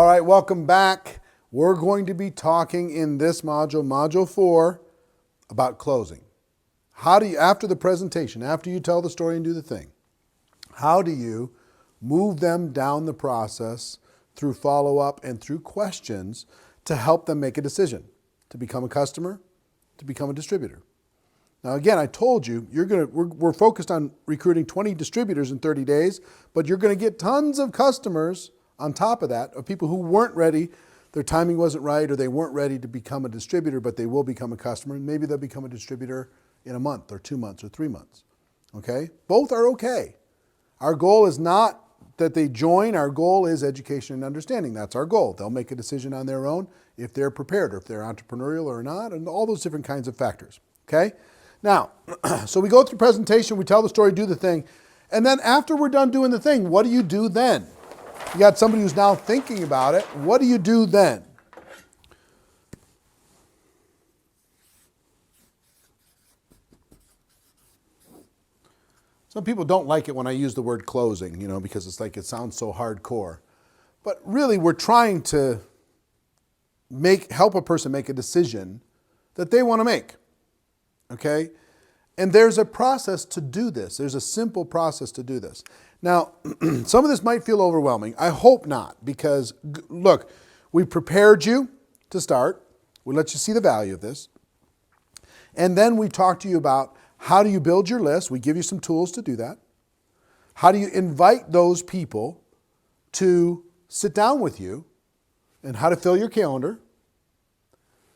All right, welcome back. We're going to be talking in this module, Module 4, about closing. How do you, after the presentation, after you tell the story and do the thing, how do you move them down the process through follow-up and through questions to help them make a decision, to become a customer, to become a distributor? Now, again, I told you, we're focused on recruiting 20 distributors in 30 days, but you're going to get tons of customers on top of that, of people who weren't ready, their timing wasn't right, or they weren't ready to become a distributor, but they will become a customer, and maybe they'll become a distributor in a month or 2 months or 3 months. Okay? Both are okay. Our goal is not that they join. Our goal is education and understanding. That's our goal. They'll make a decision on their own if they're prepared or if they're entrepreneurial or not, and all those different kinds of factors. Okay? Now, so we go through presentation, we tell the story, do the thing, and then after we're done doing the thing, what do you do then? You got somebody who's now thinking about it. What do you do then? Some people don't like it when I use the word closing, because it's like it sounds so hardcore. But really, we're trying to help a person make a decision that they want to make. Okay? And there's a process to do this. There's a simple process to do this. Now, some of this might feel overwhelming. I hope not, because look, we prepared you to start. We let you see the value of this. And then we talk to you about how do you build your list. We give you some tools to do that. How do you invite those people to sit down with you, and how to fill your calendar.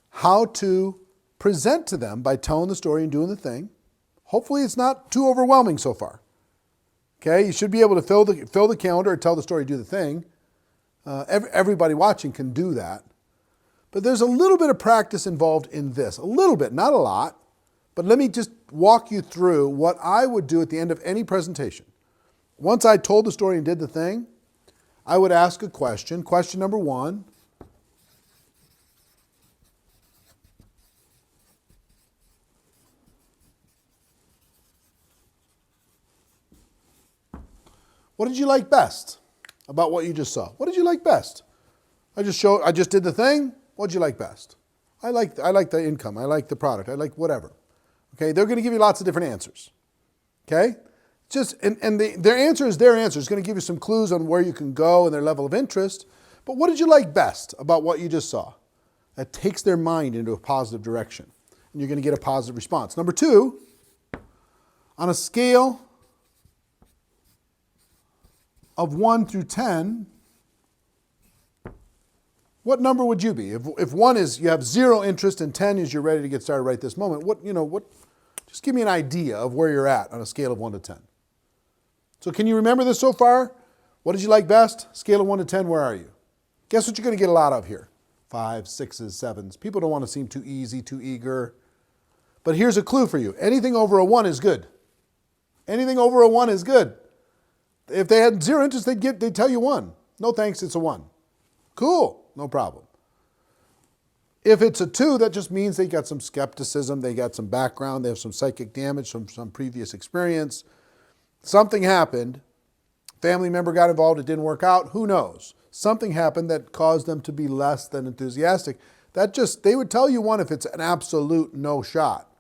How to present to them by telling the story and doing the thing. Hopefully it's not too overwhelming so far. Okay, you should be able to fill the calendar or tell the story, do the thing. Everybody watching can do that. But there's a little bit of practice involved in this. A little bit, not a lot. But let me just walk you through what I would do at the end of any presentation. Once I told the story and did the thing, I would ask a question. Question number 1. What did you like best about what you just saw? What did you like best? I just did the thing. What did you like best? I like the income. I like the product. I like whatever. Okay, they're going to give you lots of different answers. Okay, their answer is their answer. It's going to give you some clues on where you can go and their level of interest. But what did you like best about what you just saw? That takes their mind into a positive direction, and you're going to get a positive response. Number 2, on a scale of 1 through 10, what number would you be? If 1 is you have 0 interest and 10 is you're ready to get started right this moment, just give me an idea of where you're at on a scale of 1 to 10. So can you remember this so far? What did you like best? Scale of 1 to 10, where are you? Guess what you're going to get a lot of here? 5s, 6s, 7s. People don't want to seem too easy, too eager. But here's a clue for you. Anything over a 1 is good. Anything over a 1 is good. If they had 0 interest, they'd tell you 1. No thanks, it's a 1. Cool, no problem. If it's a 2, that just means they got some skepticism, they got some background, they have some psychic damage from some previous experience. Something happened, family member got involved, it didn't work out, who knows? Something happened that caused them to be less than enthusiastic. They would tell you 1 if it's an absolute no shot.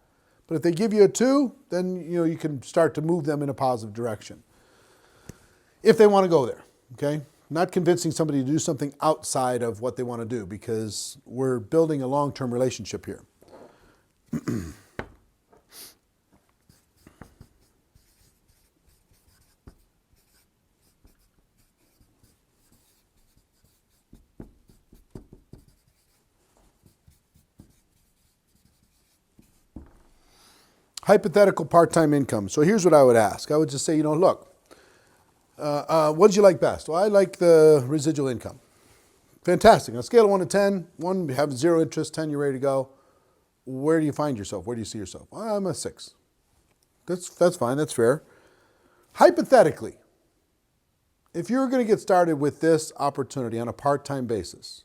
But if they give you a 2, then you can start to move them in a positive direction. If they want to go there, okay? Not convincing somebody to do something outside of what they want to do, because we're building a long-term relationship here. Hypothetical part-time income. So here's what I would ask. I would just say, look, what did you like best? Well, I like the residual income. Fantastic. On a scale of 1 to 10, 1, you have 0 interest, 10, you're ready to go. Where do you find yourself? Where do you see yourself? Well, I'm a 6. That's fine. That's fair. Hypothetically, if you're going to get started with this opportunity on a part-time basis,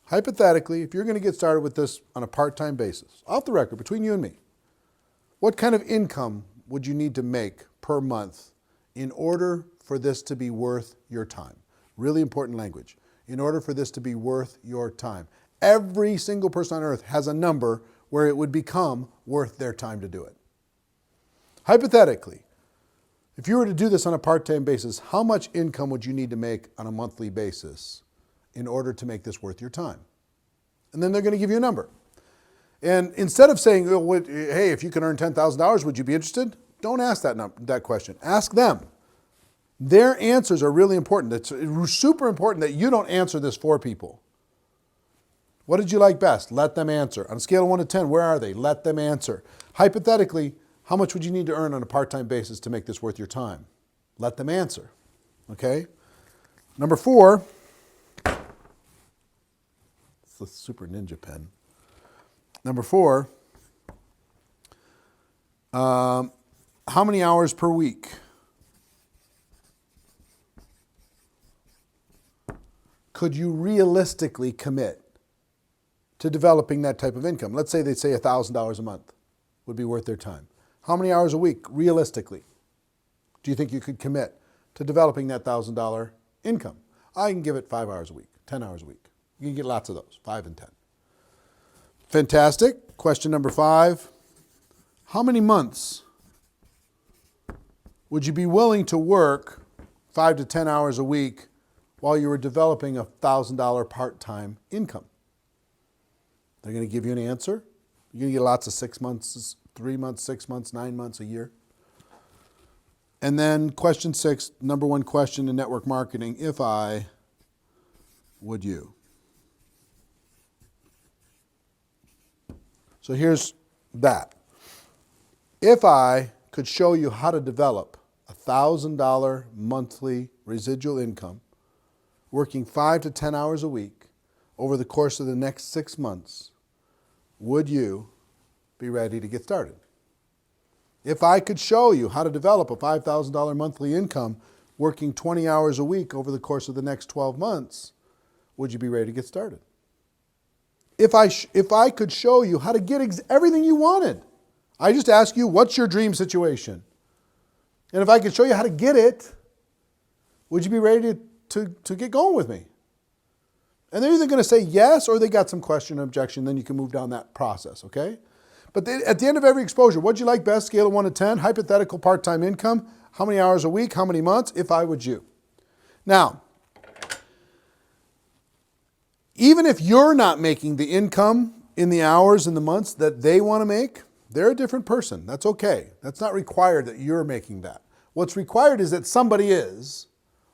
off the record, between you and me, what kind of income would you need to make per month in order for this to be worth your time? Really important language. in order for this to be worth your time. Every single person on earth has a number where it would become worth their time to do it. Hypothetically, if you were to do this on a part-time basis, how much income would you need to make on a monthly basis in order to make this worth your time? And then they're going to give you a number. And instead of saying, hey, if you can earn $10,000, would you be interested? Don't ask that question. Ask them. Their answers are really important. It's super important that you don't answer this for people. What did you like best? Let them answer. On a scale of 1 to 10, where are they? Let them answer. Hypothetically, how much would you need to earn on a part-time basis to make this worth your time? Let them answer. Okay? Number 4, it's the Super Ninja pen. Number 4, how many hours per week? Could you realistically commit to developing that type of income? Let's say they say $1,000 a month would be worth their time. How many hours a week, realistically, do you think you could commit to developing that $1,000 income? I can give it 5 hours a week, 10 hours a week. You can get lots of those, 5 and 10. Fantastic. Question number 5. How many months would you be willing to work 5 to 10 hours a week while you were developing a $1,000 part-time income? They're going to give you an answer. You're going to get lots of 6 months, 3 months, 6 months, 9 months, a year. And then question 6, number 1 question in network marketing, if I, would you? So here's that. If I could show you how to develop a $1,000 monthly residual income, working 5 to 10 hours a week over the course of the next 6 months, would you be ready to get started? If I could show you how to develop a $5,000 monthly income working 20 hours a week over the course of the next 12 months, would you be ready to get started? If I could show you how to get everything you wanted, I just ask you, what's your dream situation? And if I could show you how to get it, would you be ready to get going with me? And they're either going to say yes or they got some question or objection, then you can move down that process, okay? But at the end of every exposure, what'd you like best? Scale of 1 to 10, hypothetical part-time income, how many hours a week, how many months, if I would you. Now, even if you're not making the income in the hours and the months that they want to make, they're a different person. That's okay. That's not required that you're making that. What's required is that somebody is,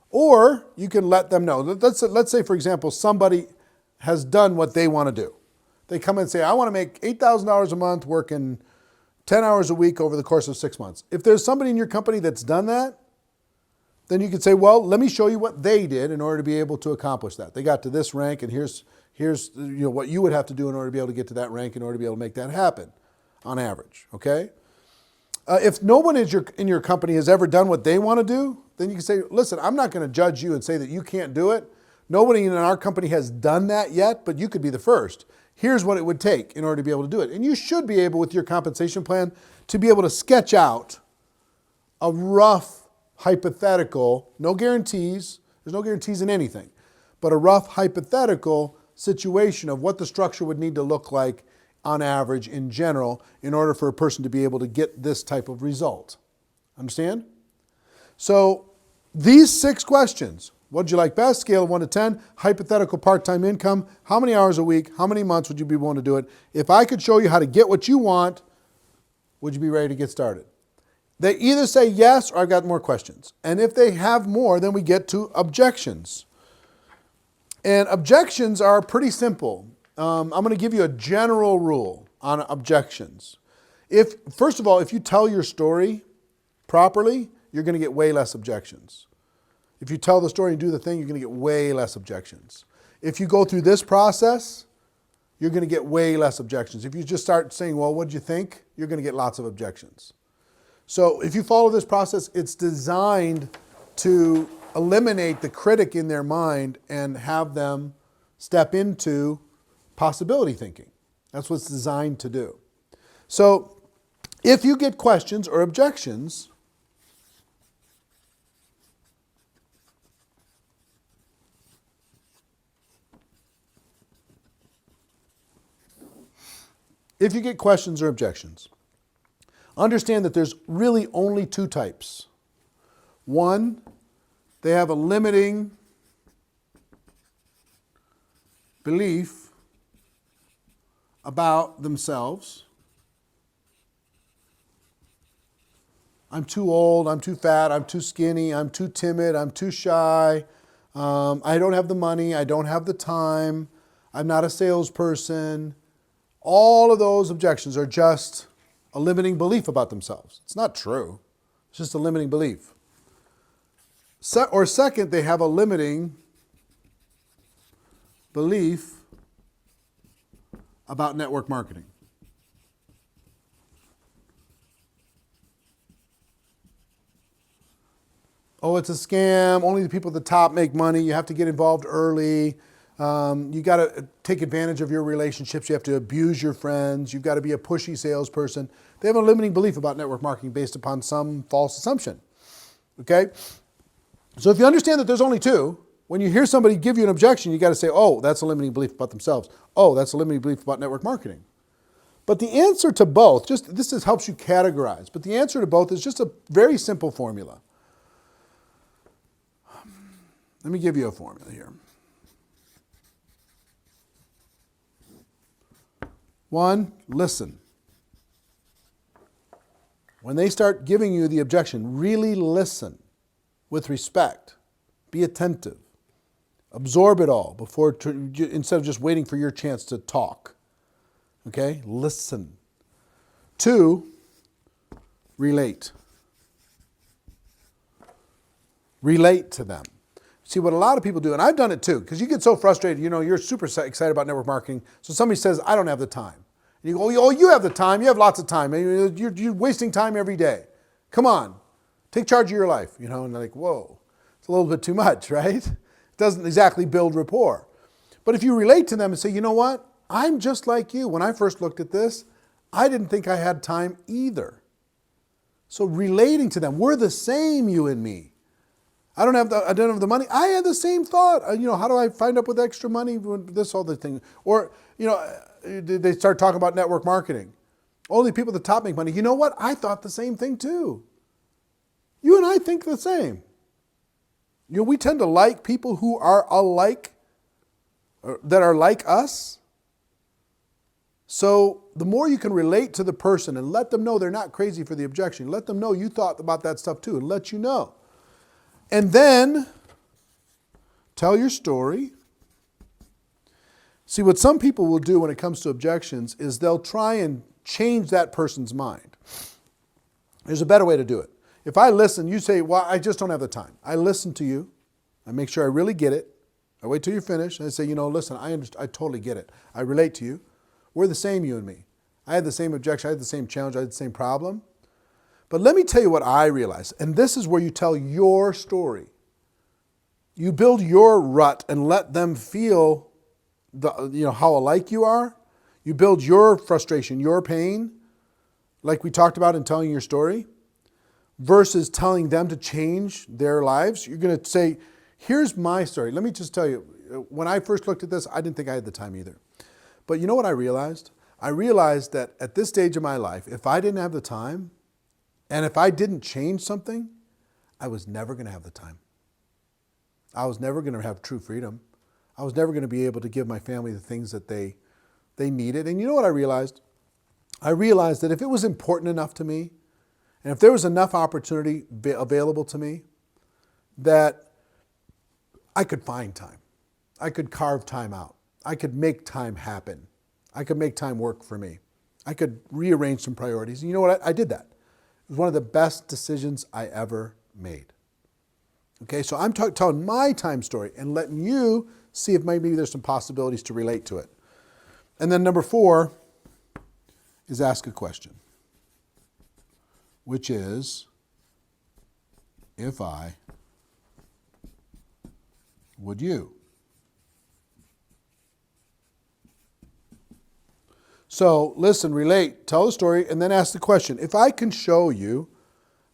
or you can let them know. Let's say, for example, somebody has done what they want to do. They come and say, I want to make $8,000 a month working 10 hours a week over the course of 6 months. If there's somebody in your company that's done that, then you could say, well, let me show you what they did in order to be able to accomplish that. They got to this rank, and here's what you would have to do in order to be able to get to that rank in order to be able to make that happen on average, okay? If no one in your company has ever done what they want to do, then you can say, listen, I'm not going to judge you and say that you can't do it. Nobody in our company has done that yet, but you could be the first. Here's what it would take in order to be able to do it. And you should be able, with your compensation plan, to be able to sketch out a rough hypothetical, no guarantees, there's no guarantees in anything, but a rough hypothetical situation of what the structure would need to look like on average in general in order for a person to be able to get this type of result. Understand? So these 6 questions, what would you like best? Scale of 1 to 10, hypothetical part-time income, how many hours a week, how many months would you be willing to do it? If I could show you how to get what you want, would you be ready to get started? They either say yes or I've got more questions. And if they have more, then we get to objections. And objections are pretty simple. I'm going to give you a general rule on objections. First of all, if you tell your story properly, you're going to get way less objections. If you tell the story and do the thing, you're going to get way less objections. If you go through this process, you're going to get way less objections. If you just start saying, well, what did you think? You're going to get lots of objections. So if you follow this process, it's designed to eliminate the critic in their mind and have them step into possibility thinking. That's what it's designed to do. So if you get questions or objections, if you get questions or objections, understand that there's really only two types. One, they have a limiting belief about themselves. I'm too old, I'm too fat, I'm too skinny, I'm too timid, I'm too shy, I don't have the money, I don't have the time, I'm not a salesperson. All of those objections are just a limiting belief about themselves. It's not true. It's just a limiting belief. Or second, they have a limiting belief about network marketing. Oh, it's a scam. Only the people at the top make money. You have to get involved early. You got to take advantage of your relationships. You have to abuse your friends. You've got to be a pushy salesperson. They have a limiting belief about network marketing based upon some false assumption. Okay? So if you understand that there's only two, when you hear somebody give you an objection, you got to say, oh, that's a limiting belief about themselves. Oh, that's a limiting belief about network marketing. But the answer to both, this helps you categorize, but the answer to both is just a very simple formula. Let me give you a formula here. One, listen. When they start giving you the objection, really listen with respect. Be attentive. Absorb it all instead of just waiting for your chance to talk. Okay? Listen. Two, relate. Relate to them. See, what a lot of people do, and I've done it too, because you get so frustrated, you're super excited about network marketing, so somebody says, I don't have the time. And you go, oh, you have the time, you have lots of time, you're wasting time every day. Come on, take charge of your life, and they're like, whoa, it's a little bit too much, right? It doesn't exactly build rapport. But if you relate to them and say, you know what, I'm just like you. When I first looked at this, I didn't think I had time either. So relating to them, we're the same, you and me. I don't have the money. I had the same thought. How do I find up with extra money? This all the thing. Or, they start talking about network marketing. Only people at the top make money. You know what? I thought the same thing too. You and I think the same. We tend to like people who are alike, that are like us. So the more you can relate to the person and let them know they're not crazy for the objection, let them know you thought about that stuff too, and let you know. And then tell your story. See, what some people will do when it comes to objections is they'll try and change that person's mind. There's a better way to do it. If I listen, you say, well, I just don't have the time. I listen to you. I make sure I really get it. I wait till you're finished. And I say, listen, I totally get it. I relate to you. We're the same, you and me. I had the same objection. I had the same challenge. I had the same problem. But let me tell you what I realized, and this is where you tell your story. You build your rut and let them feel how alike you are. You build your frustration, your pain, like we talked about in telling your story, versus telling them to change their lives. You're going to say, here's my story. Let me just tell you, when I first looked at this, I didn't think I had the time either. But you know what I realized? I realized that at this stage of my life, if I didn't have the time, and if I didn't change something, I was never going to have the time. I was never going to have true freedom. I was never going to be able to give my family the things that they needed. And you know what I realized? I realized that if it was important enough to me, and if there was enough opportunity available to me, that I could find time. I could carve time out. I could make time happen. I could make time work for me. I could rearrange some priorities. And you know what? I did that. It was one of the best decisions I ever made. Okay, so I'm telling my time story and letting you see if maybe there's some possibilities to relate to it. And then number 4 is ask a question, which is, if I, would you? So listen, relate, tell the story, and then ask the question. If I can show you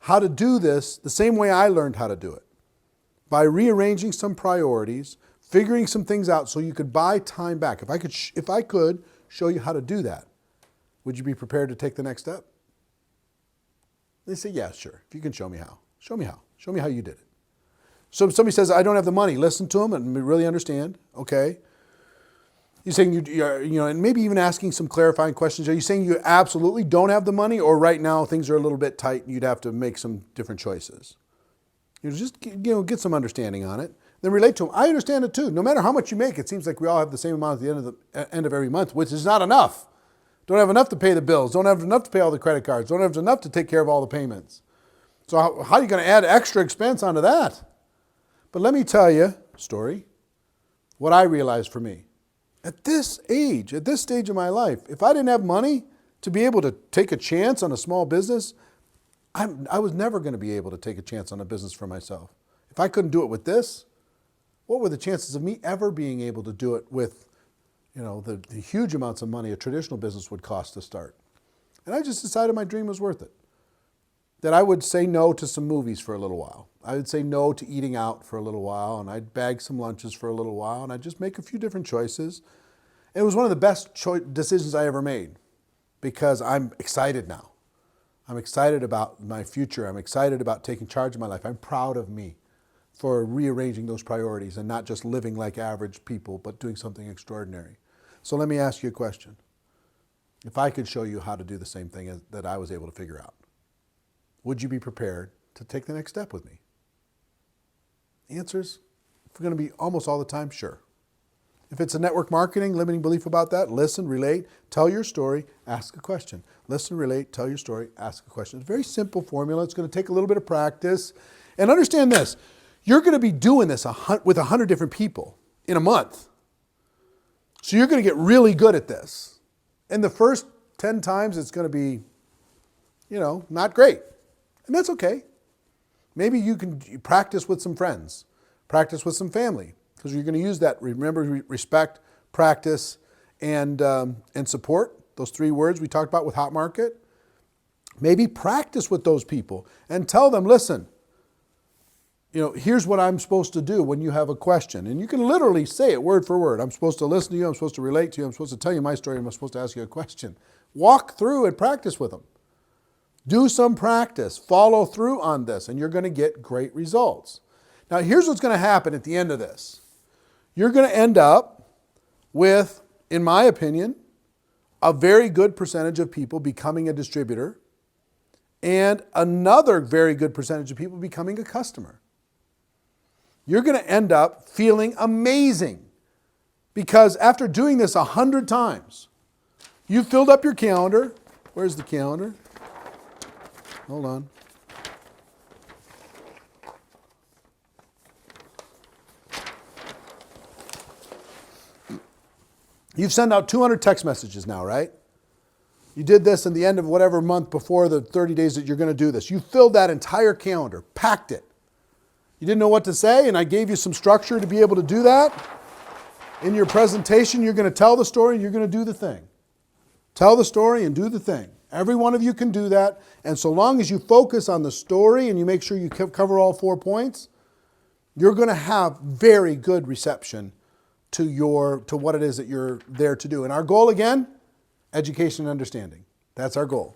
how to do this the same way I learned how to do it, by rearranging some priorities, figuring some things out so you could buy time back. If I could show you how to do that, Would you be prepared to take the next step? They say, yeah, sure. If you can show me how. Show me how. Show me how you did it. So if somebody says, I don't have the money, listen to them and really understand. Okay. You're saying, and maybe even asking some clarifying questions. Are you saying you absolutely don't have the money, or right now things are a little bit tight and you'd have to make some different choices? Just get some understanding on it. Then relate to them. I understand it too. No matter how much you make, it seems like we all have the same amount at the end of every month, which is not enough. Don't have enough to pay the bills. Don't have enough to pay all the credit cards. Don't have enough to take care of all the payments. So how are you going to add extra expense onto that? But let me tell you a story, what I realized for me. At this age, at this stage of my life, if I didn't have money to be able to take a chance on a small business, I was never going to be able to take a chance on a business for myself. If I couldn't do it with this, what were the chances of me ever being able to do it with, the huge amounts of money a traditional business would cost to start? And I just decided my dream was worth it. That I would say no to some movies for a little while. I would say no to eating out for a little while, and I'd bag some lunches for a little while, and I'd just make a few different choices. It was one of the best decisions I ever made because I'm excited now. I'm excited about my future. I'm excited about taking charge of my life. I'm proud of me for rearranging those priorities and not just living like average people, but doing something extraordinary. So let me ask you a question. If I could show you how to do the same thing that I was able to figure out, would you be prepared to take the next step with me? The answer is, if we're going to be almost all the time, sure. If it's a network marketing, limiting belief about that, listen, relate, tell your story, ask a question. Listen, relate, tell your story, ask a question. It's a very simple formula. It's going to take a little bit of practice. And understand this, you're going to be doing this with 100 different people in a month. So you're going to get really good at this. And the first 10 times it's going to be, not great. And that's okay. Maybe you can practice with some friends, practice with some family, because you're going to use that. Remember, respect, practice, and support. Those 3 words we talked about with Hot Market. Maybe practice with those people and tell them, listen, here's what I'm supposed to do when you have a question. And you can literally say it word for word. I'm supposed to listen to you. I'm supposed to relate to you. I'm supposed to tell you my story. I'm supposed to ask you a question. Walk through and practice with them. Do some practice. Follow through on this, and you're going to get great results. Now, here's what's going to happen at the end of this. You're going to end up with, in my opinion, a very good percentage of people becoming a distributor and another very good percentage of people becoming a customer. You're going to end up feeling amazing because after doing this 100 times, you filled up your calendar. Where's the calendar? Hold on. You've sent out 200 text messages now, right? You did this in the end of whatever month before the 30 days that you're going to do this. You filled that entire calendar, packed it. You didn't know what to say, and I gave you some structure to be able to do that. In your presentation, you're going to tell the story and you're going to do the thing. Tell the story and do the thing. Every one of you can do that. And so long as you focus on the story and you make sure you cover all 4 points, you're going to have very good reception to what it is that you're there to do. And our goal, again, education and understanding. That's our goal.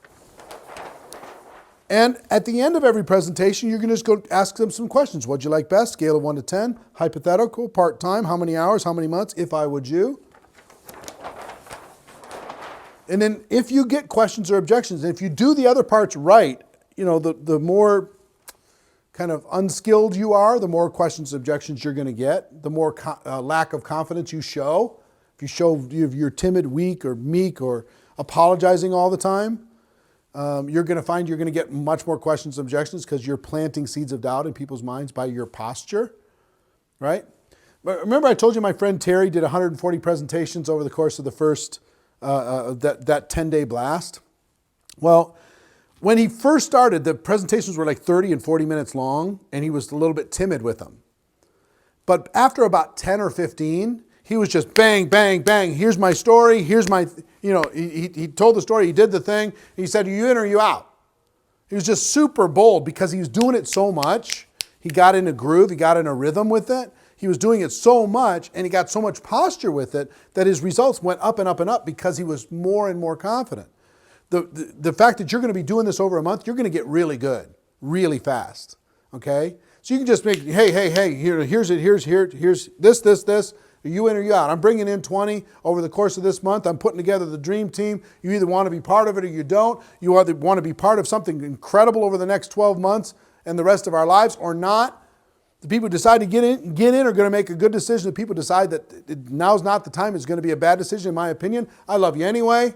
And at the end of every presentation, you're going to just go ask them some questions. What'd you like best? Scale of 1 to 10. Hypothetical, part-time, how many hours, how many months, if I would you. And then if you get questions or objections, and if you do the other parts right, the more kind of unskilled you are, the more questions and objections you're going to get, the more lack of confidence you show. If you show you're timid, weak, or meek, or apologizing all the time, you're going to find you're going to get much more questions and objections because you're planting seeds of doubt in people's minds by your posture, right? But remember I told you my friend Terry did 140 presentations over the course of the first that 10-day blast. Well, when he first started, the presentations were like 30 and 40 minutes long, and he was a little bit timid with them. But after about 10 or 15, he was just bang, bang, bang. Here's my story. Here's my, he told the story. He did the thing. He said, are you in or are you out? He was just super bold because he was doing it so much. He got in a groove. He got in a rhythm with it. He was doing it so much and he got so much posture with it that his results went up and up and up because he was more and more confident. the fact that you're going to be doing this over a month, you're going to get really good, really fast. Okay? So you can just make, hey, here's this. Are you in or you out? I'm bringing in 20 over the course of this month. I'm putting together the dream team. You either want to be part of it or you don't. You either want to be part of something incredible over the next 12 months and the rest of our lives or not. The people who decide to get in are going to make a good decision. The people decide that now's not the time. It's going to be a bad decision, in my opinion. I love you anyway.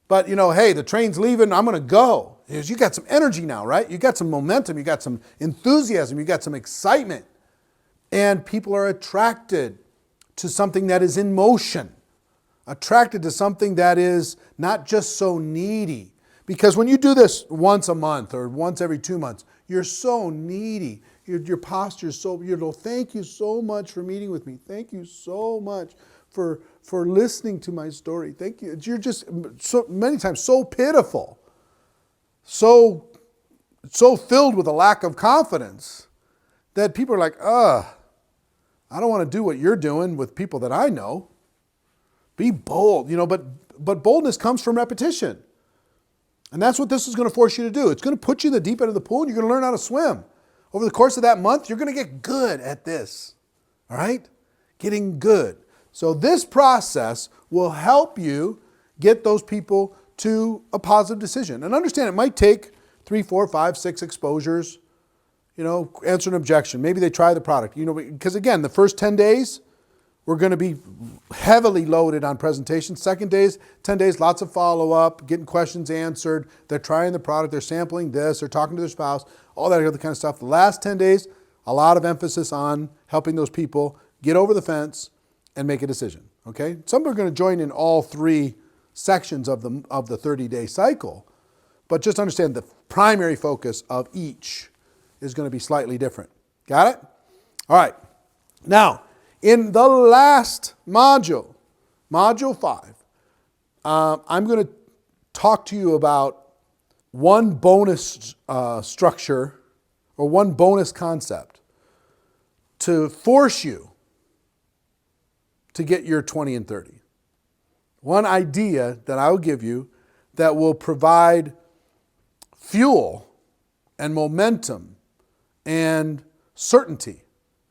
But, hey, the train's leaving. I'm going to go. You got some energy now, right? You got some momentum. You got some enthusiasm. You got some excitement. And people are attracted to something that is in motion, attracted to something that is not just so needy. Because when you do this once a month or once every 2 months, you're so needy. Your posture is so, thank you so much for meeting with me. Thank you so much for listening to my story. Thank you. You're just so many times so pitiful, so filled with a lack of confidence that people are like, I don't want to do what you're doing with people that I know. Be bold, but boldness comes from repetition. And that's what this is going to force you to do. It's going to put you in the deep end of the pool and you're going to learn how to swim. Over the course of that month, you're going to get good at this. All right? Getting good. So this process will help you get those people to a positive decision. And understand it might take 3, 4, 5, 6 exposures. Answer an objection. Maybe they try the product. Because again, the first 10 days, we're going to be heavily loaded on presentations. Second days, 10 days, lots of follow-up, getting questions answered. They're trying the product. They're sampling this. They're talking to their spouse, all that other kind of stuff. The last 10 days, a lot of emphasis on helping those people get over the fence and make a decision. Okay? Some are going to join in all 3 sections of the 30-day cycle. But just understand the primary focus of each is going to be slightly different. Got it? All right. Now, in the last module, module 5, I'm going to talk to you about one bonus structure or one bonus concept to force you to get your 20 and 30. One idea that I will give you that will provide fuel and momentum and certainty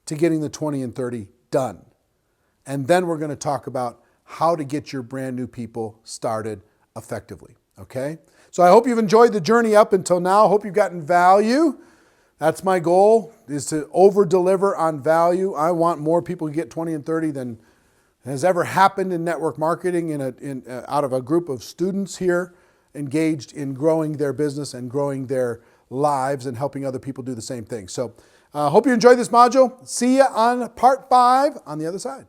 to getting the 20 and 30 done. And then we're going to talk about how to get your brand new people started effectively. Okay? So I hope you've enjoyed the journey up until now. I hope you've gotten value. That's my goal, is to over-deliver on value. I want more people to get 20 and 30 than has ever happened in network marketing out of a group of students here engaged in growing their business and growing their lives and helping other people do the same thing. So hope you enjoyed this module. See you on part 5 on the other side.